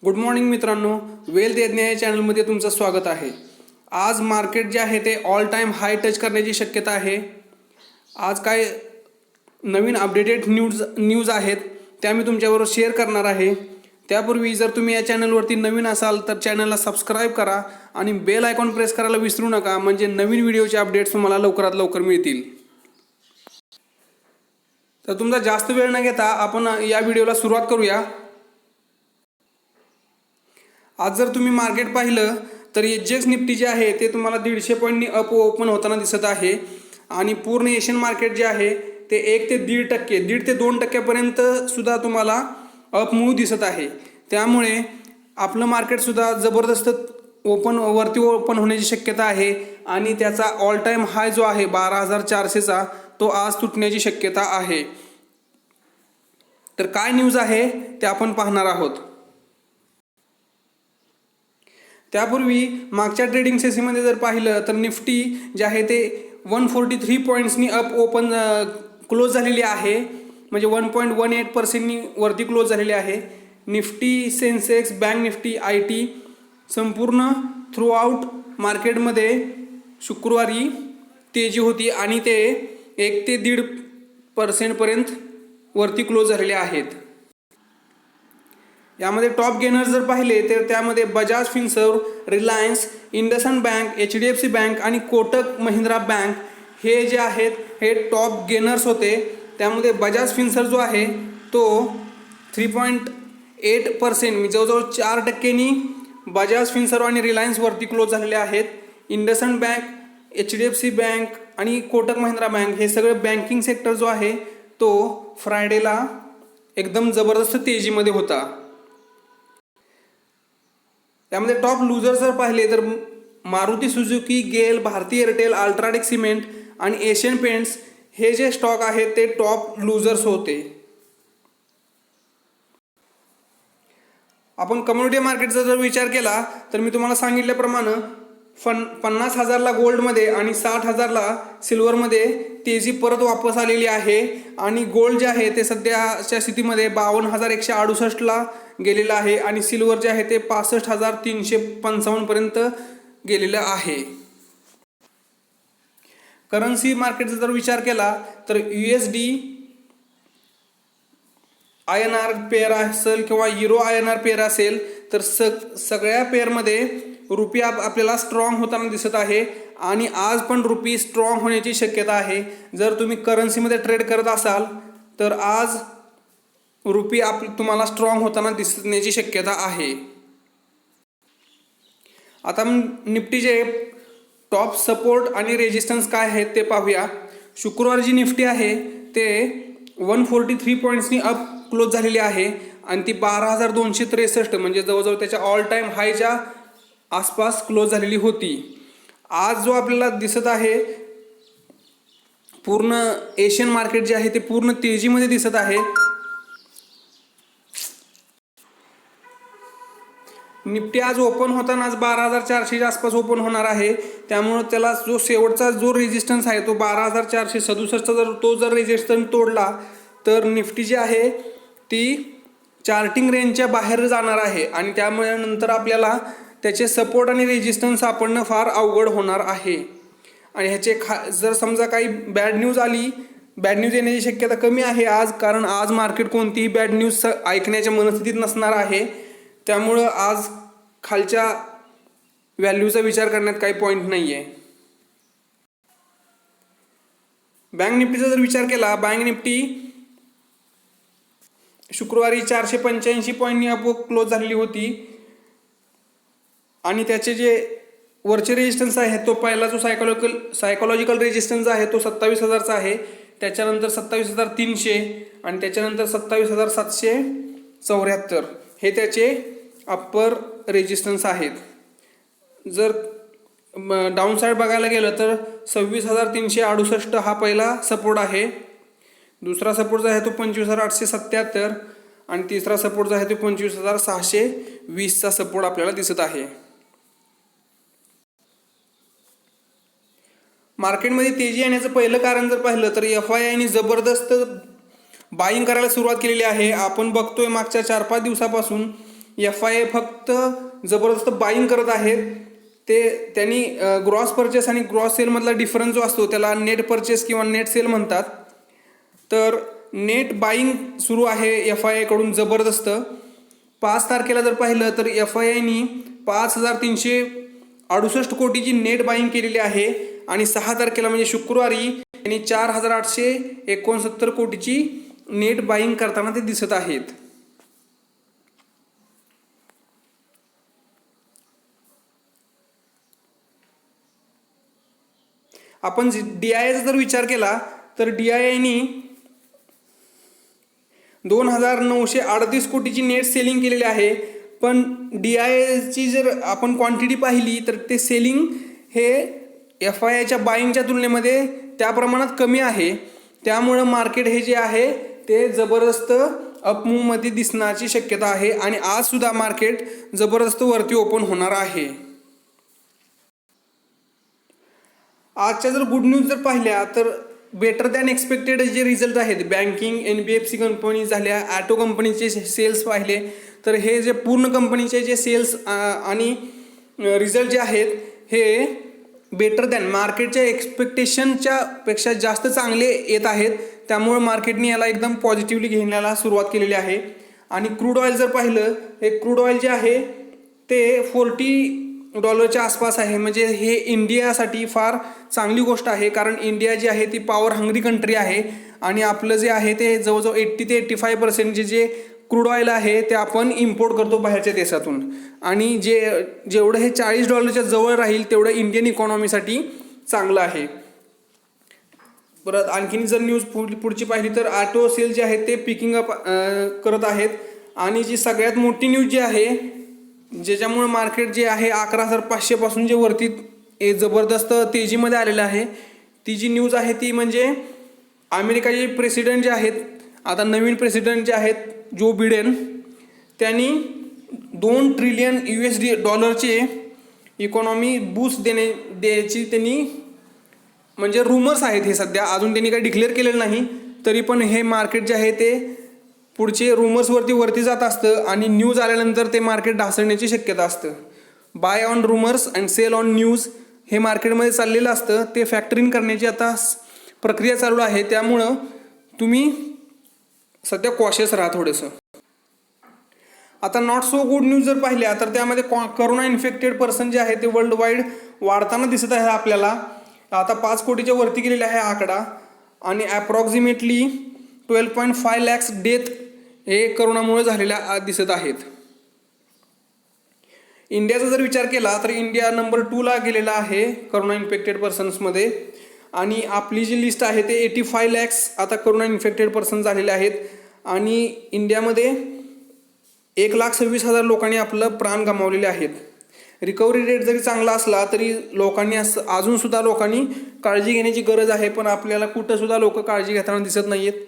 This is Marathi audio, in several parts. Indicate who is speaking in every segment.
Speaker 1: गुड मॉर्निंग मित्रांनो, वेल्थ यज्ञ या चॅनलमध्ये तुमचं स्वागत आहे। आज मार्केट जे आहे ते ऑल टाइम हाय टच करण्याची शक्यता आहे। आज काय नवीन अपडेटेड न्यूज आहेत त्या मी तुमच्याबरोबर शेअर करणार आहे। त्यापूर्वी जर तुम्ही या चॅनलवरती नवीन असाल तर चॅनलला सबस्क्राइब करा आणि बेल आयकॉन प्रेस करायला विसरू नका, म्हणजे नवीन व्हिडिओचे अपडेट्स तुम्हाला लवकरात लवकर मिळतील। तर तुमचा जास्त वेळ न घेता आपण या व्हिडिओला सुरुवात करूया। आज जर तुम्ही मार्केट पाहिलं तर एसजीएक्स निफ्टी जे आहे ते तुम्हाला 150 पॉईंटनी अप ओपन होताना दिसत आहे आणि पूर्ण एशियन मार्केट जे आहे ते 1 ते 1.5% 1.5 ते 2% सुद्धा तुम्हाला अप मूव दिसत आहे। त्यामुळे आपलं मार्केट सुद्धा जबरदस्त वरती ओपन होण्याची शक्यता आहे आणि त्याचा ऑल टाइम हाय जो आहे 12,400 चा तो आज तुटण्याची शक्यता आहे। तर काय न्यूज आहे ते आपण पाहणार आहोत। त्यापूर्वी मागच्या ट्रेडिंग सेशनमध्ये जर पाहिलं तर निफ्टी जे आहे ते 143 पॉईंट्सनी अप ओपन क्लोज झालेली आहे, म्हणजे 1.18% वरती क्लोज झालेली आहे। Nifty, Sensex, bank Nifty, IT संपूर्ण थ्रू आउट मार्केटमध्ये शुक्रवारी तेजी होती आणि ते 1 ते 1.5% पर्यंत वरती क्लोज झालेले आहेत। यामध्ये टॉप गेनर्स जर पाहिले तर त्यामध्ये Bajaj Finserv, Reliance, IndusInd bank, HDFC bank आणि कोटक महिंद्रा बँक हे जे आहेत हे टॉप गेनर्स होते। त्यामध्ये बजाज फिनसर्व जो आहे तो 3.8% म्हणजे जवळजवळ 4%नी बजाज फिनसर्व आणि रिलायन्स वरती क्लोज झालेले आहेत। इंडसइंड बँक, HDFC बँक आणि कोटक महिंद्रा बँक हे सगळे बँकिंग सेक्टर जो आहे तो फ्रायडेला एकदम जबरदस्त तेजीमध्ये होता। त्यामध्ये टॉप लूजर जर पाहिले तर मारुती सुझुकी, गेल, भारती एअरटेल, अल्ट्राटेक सिमेंट आणि एशियन पेंट्स हे जे स्टॉक आहेत ते टॉप लूजर्स होते। आपण कमोडिटी मार्केटचा जर विचार केला तर मी तुम्हाला सांगितल्याप्रमाणे 50,000ला गोल्डमध्ये आणि 60,000ला सिल्वरमध्ये तेजी परत वापस आलेली आहे आणि गोल्ड जे आहे ते सध्याच्या स्थितीमध्ये 52,168ला गेलेलं आहे आणि सिल्वर जे आहे ते 65,355 पर्यंत गेलेलं आहे। करन्सी मार्केटचा जर विचार केला तर USD INR पेअर असेल किंवा युरो INR पेअर असेल तर सगळ्या पेअरमध्ये रुपी आपल्याला स्ट्रॉंग होताना दिसत आहे आणि आज पण रुपी स्ट्रॉंग होण्याची शक्यता आहे। जर तुम्ही करन्सीमध्ये ट्रेड करत असाल तर आज रुपी तुम्हाला स्ट्रॉंग होताना दिसण्याची शक्यता आहे। आता निफ्टीचे टॉप सपोर्ट आणि रेजिस्टन्स काय आहेत ते पाहूया। शुक्रवारी जी निफ्टी आहे ते 143 पॉईंट्सनी अप क्लोज झालेली आहे आणि ती 12,263 म्हणजे जवळजवळ त्याच्या ऑल टाइम हायच्या आसपास क्लोज झालेली होती। आज जो आपल्याला दिसत आहे पूर्ण एशियन मार्केट जे आहे ते पूर्ण तेजीमध्ये दिसत आहे। निफ्टी आज ओपन होताना आज 12,400 आसपास ओपन होणार आहे, त्यामुळे त्याला जो शेवटचा जो रेजिस्टन्स आहे तो 12,467 जर रेजिस्टन्स तोडला तर निफ्टी जी आहे ती चार्टिंग रेंजच्या बाहेर जाणार आहे आणि त्यामुळे नंतर आपल्याला त्याचे सपोर्ट आणि रेजिस्टन्स सापडणं फार अवघड होणार आहे। आणि ह्याचे जर समजा काही बॅड न्यूज येण्याची शक्यता कमी आहे आज, कारण आज मार्केट कोणतीही बॅड न्यूज ऐकण्याच्या मनस्थितीत नसणार आहे। त्यामुळं आज खालच्या व्हॅल्यूचा विचार करण्यात काही पॉईंट नाही आहे। बँक निफ्टीचा जर विचार केला, बँक निफ्टी शुक्रवारी 485 पॉईंटनी अप क्लोज झालेली होती आणि त्याचे जे वरचे रेजिस्टन्स आहे तो पहिला जो सायकोलॉजिकल रेजिस्टन्स आहे तो 27,000चा आहे, त्याच्यानंतर 27,300 आणि त्याच्यानंतर 27,774 हे त्याचे अप्पर रेजिस्टन्स आहेत। जर डाऊन साईड बघायला गेलं तर 26,368 हा पहिला सपोर्ट आहे, दुसरा सपोर्ट जो आहे तो 25,877 आणि तिसरा सपोर्ट जो आहे तो 25,620 चा सपोर्ट आपल्याला दिसत आहे। मार्केटमध्ये तेजी येण्याचं पहिलं कारण जर पाहिलं तर FII जबरदस्त बाईंग करायला सुरुवात केलेली आहे। आपण बघतोय मागच्या 4-5 दिवसापासून FIA फक्त जबरदस्त बाईंग करत आहेत. त्यांनी ग्रॉस परचेस आणि ग्रॉस सेलमधला डिफरन्स जो असतो त्याला नेट परचेस किंवा नेट सेल म्हणतात. तर नेट बाईंग सुरू आहे FIA कडून जबरदस्त. 5 तारखेला जर पाहिलं तर FIAनी 5,368 कोटीची नेट बाईंग केलेली आहे आणि 6 तारखेला म्हणजे शुक्रवारी त्यांनी 4,869 कोटीची नेट बाईंग करताना ते दिसत आहेत. आपण DIAचा जर विचार केला तर DIAनी 2,938 कोटीची नेट सेलिंग केलेली आहे. पण DIAची जर आपण क्वांटिटी पाहिली तर ते सेलिंग हे FIAच्या बाईंगच्या तुलनेमध्ये त्या प्रमाणात कमी आहे. त्यामुळं मार्केट हे जे आहे ते जबरदस्त अपमूव्हमध्ये दिसण्याची शक्यता आहे आणि आजसुद्धा मार्केट जबरदस्त वरती ओपन होणार आहे. आजच्या जर गुड न्यूज जर पाहिल्या तर बेटर दॅन एक्सपेक्टेड जे रिझल्ट आहेत बँकिंग, NBFC कंपनी झाल्या, ॲटो कंपनीचे सेल्स पाहिले तर हे जे पूर्ण कंपनीचे जे सेल्स आणि रिझल्ट जे आहेत हे बेटर दॅन मार्केटच्या एक्सपेक्टेशनच्या पेक्षा जास्त चांगले येत आहेत. त्यामुळे मार्केटने याला एकदम पॉझिटिव्हली घेण्याला सुरुवात केलेली आहे. आणि क्रूड ऑइल जर पाहिलं हे क्रूड ऑइल जे आहे ते $40 आसपास आहे. म्हणजे हे इंडियासाठी फार चांगली गोष्ट आहे कारण इंडिया जी आहे ती पॉवर हंग्री कंट्री आहे आणि आपलं जे आहे ते जवळजवळ 80 ते 85% जे क्रूड ऑइल आहे ते आपण इम्पोर्ट करतो बाहेरच्या देशातून. आणि जेवढं हे $40 जवळ राहील तेवढं इंडियन इकॉनॉमीसाठी चांगलं आहे. परत आणखीन जर न्यूज पुढची पाहिली तर ऑटो सेल जे आहेत ते पिकिंग अप करत आहेत. आणि जी सगळ्यात मोठी न्यूज जी आहे ज्याच्यामुळे मार्केट जे आहे 11,500 पासून जे वरती जबरदस्त तेजीमध्ये आलेलं आहे ती जी न्यूज आहे ती म्हणजे अमेरिकाचे प्रेसिडेंट जे आहेत आता नवीन प्रेसिडेंट जे आहेत जो बिडेन त्यांनी $2 ट्रिलियन इकॉनॉमी बूस्ट द्यायची त्यांनी म्हणजे रूमर्स आहेत. हे सध्या अजून त्यांनी काही डिक्लेअर केलेलं नाही तरी पण हे मार्केट जे आहे ते पुढचे रूमर्सवरती जात असतं आणि न्यूज आल्यानंतर ते मार्केट ढासळण्याची शक्यता असतं. Buy on rumours and sell on news हे मार्केटमध्ये चाललेलं असतं. ते फॅक्टरिंग करण्याची आता प्रक्रिया चालू आहे. त्यामुळं तुम्ही सध्या कॉशियस राहा थोडंसं. आता नॉट सो गुड न्यूज जर पाहिल्या तर त्यामध्ये कोरोना इन्फेक्टेड पर्सन जे आहे ते वर्ल्ड वाईड वाढताना दिसत आहे आपल्याला. आता 5 कोटीच्या वरती गेलेला आहे आकडा आणि ॲप्रॉक्सिमेटली 12.5 lakhs डेथ हे करोनामुळे झालेल्या दिसत आहेत. इंडियाचा जर विचार केला तर इंडिया नंबर 2ला गेलेला आहे करोना इन्फेक्टेड पर्सन्समध्ये आणि आपली जी लिस्ट आहे ते 85 lakhs आता करोना इन्फेक्टेड पर्सन झालेले आहेत. आणि इंडियामध्ये 1,26,000 लोकांनी आपलं प्राण गमावलेले आहेत. रिकव्हरी रेट जरी चांगला असला तरी लोकांनी अजूनसुद्धा लोकांनी काळजी घेण्याची गरज आहे. पण आपल्याला कुठंसुद्धा लोक काळजी घेताना दिसत नाही आहेत.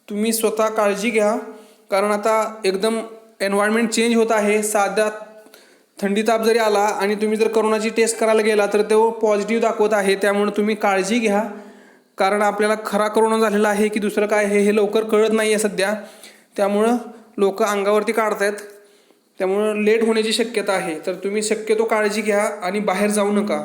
Speaker 1: तुम्ही स्वतः काळजी घ्या कारण आता एकदम एन्व्हायरमेंट चेंज होत आहे. साधा थंडी ताप जरी आला आणि तुम्ही जर करोनाची टेस्ट करायला गेला तर तो पॉझिटिव्ह दाखवत आहे. त्यामुळे तुम्ही काळजी घ्या कारण आपल्याला खरा करोना झालेला आहे की दुसरं काय हे लवकर कळत नाही आहे सध्या. त्यामुळं लोक अंगावरती काढत आहेत. त्यामुळं लेट होण्याची शक्यता आहे. तर तुम्ही शक्यतो काळजी घ्या आणि बाहेर जाऊ नका.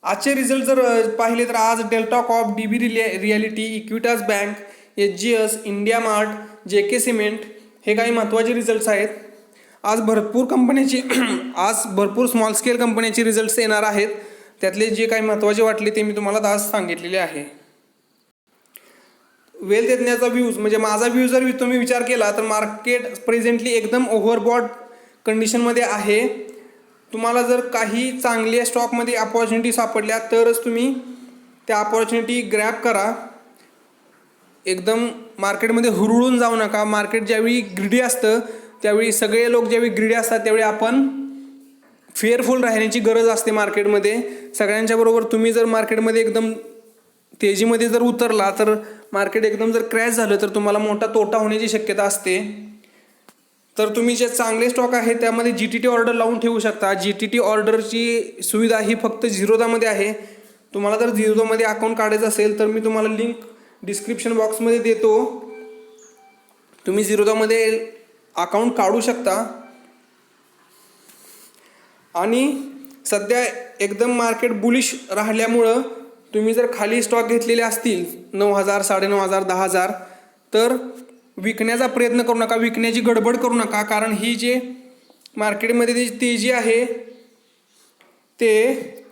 Speaker 1: आजचे रिझल्ट जर पाहिले तर आज Delta Corp, DB Realty, Equitas Bank, SGS, India Mart, JK Cement हे काही महत्त्वाचे रिझल्ट्स आहेत. आज भरपूर स्मॉल स्केल कंपन्याचे रिझल्ट्स येणार आहेत. त्यातले जे काही महत्त्वाचे वाटले ते मी तुम्हाला आज सांगितलेले आहे. वेल्थ येण्याचा व्ह्यूज म्हणजे माझा व्ह्यू जर तुम्ही विचार केला तर मार्केट प्रेझेंटली एकदम ओव्हरबॉट कंडिशनमध्ये आहे. तुम्हाला जर काही चांगल्या स्टॉकमध्ये अपॉर्च्युनिटी सापडल्या तरच तुम्ही त्या अपॉर्च्युनिटी ग्रॅब करा. एकदम मार्केटमध्ये हुरळून जाऊ नका. मार्केट ज्यावेळी ग्रीडी असतं त्यावेळी सगळे लोक ज्यावेळी ग्रीडी असतात त्यावेळी आपण फेअरफुल राहण्याची गरज असते मार्केटमध्ये. सगळ्यांच्या बरोबर तुम्ही जर मार्केटमध्ये एकदम तेजीमध्ये जर उतरला तर मार्केट एकदम जर क्रॅश झालं तर तुम्हाला मोठा तोटा होण्याची शक्यता असते. तर तुम्ही जे चांगले स्टॉक आहे त्यामध्ये GTT ऑर्डर लावून ठेवू शकता. GTT ऑर्डरची सुविधा ही फक्त झिरोदामध्ये आहे. तुम्हाला जर झिरोदामध्ये अकाउंट काढायचं असेल तर मी तुम्हाला लिंक डिस्क्रिप्शन बॉक्समध्ये देतो. तुम्ही झिरोधामध्ये अकाउंट काढू शकता. आणि सध्या एकदम मार्केट बुलिश राहिल्यामुळं तुम्ही जर खाली स्टॉक घेतलेले असतील 9,000 9,500 10,000 तर विकण्याचा प्रयत्न करू नका, विकण्याची गडबड करू नका. कारण ही जे मार्केटमध्ये जी तेजी आहे ते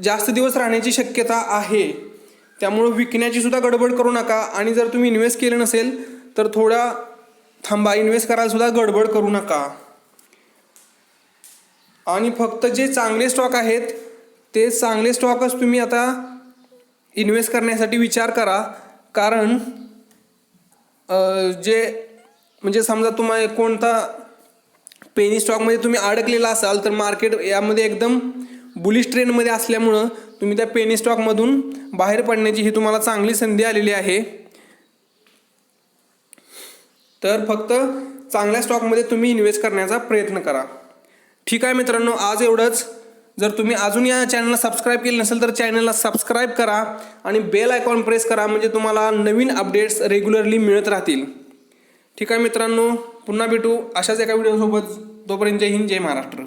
Speaker 1: जास्त दिवस राहण्याची शक्यता आहे. त्यामुळं विकण्याची सुद्धा गडबड करू नका. आणि जर तुम्ही इन्व्हेस्ट केलं नसेल तर थोडा थांबा, इन्व्हेस्ट करायला सुद्धा गडबड करू नका. आणि फक्त जे चांगले स्टॉक आहेत ते चांगले स्टॉकच तुम्ही आता इन्व्हेस्ट करण्यासाठी विचार करा. कारण जे म्हणजे समजा तुम्हाला कोणता पेनी स्टॉकमध्ये तुम्ही अडकलेला असाल तर मार्केट यामध्ये एकदम बुलिश ट्रेंडमध्ये असल्यामुळं तुम्ही त्या पेनी स्टॉकमधून बाहेर पडण्याची ही तुम्हाला चांगली संधी आलेली आहे. तर फक्त चांगल्या स्टॉकमध्ये तुम्ही इन्व्हेस्ट करण्याचा प्रयत्न करा. ठीक आहे मित्रांनो, आज एवढंच. जर तुम्ही अजून या चॅनलला सबस्क्राईब केलं नसेल तर चॅनलला सबस्क्राईब करा आणि बेल आयकॉन प्रेस करा, म्हणजे तुम्हाला नवीन अपडेट्स रेग्युलरली मिळत राहतील. ठीक आहे मित्रांनो, पुन्हा भेटू अशाच एका व्हिडिओसोबत. तोपर्यंत जय हिंद, जय महाराष्ट्र.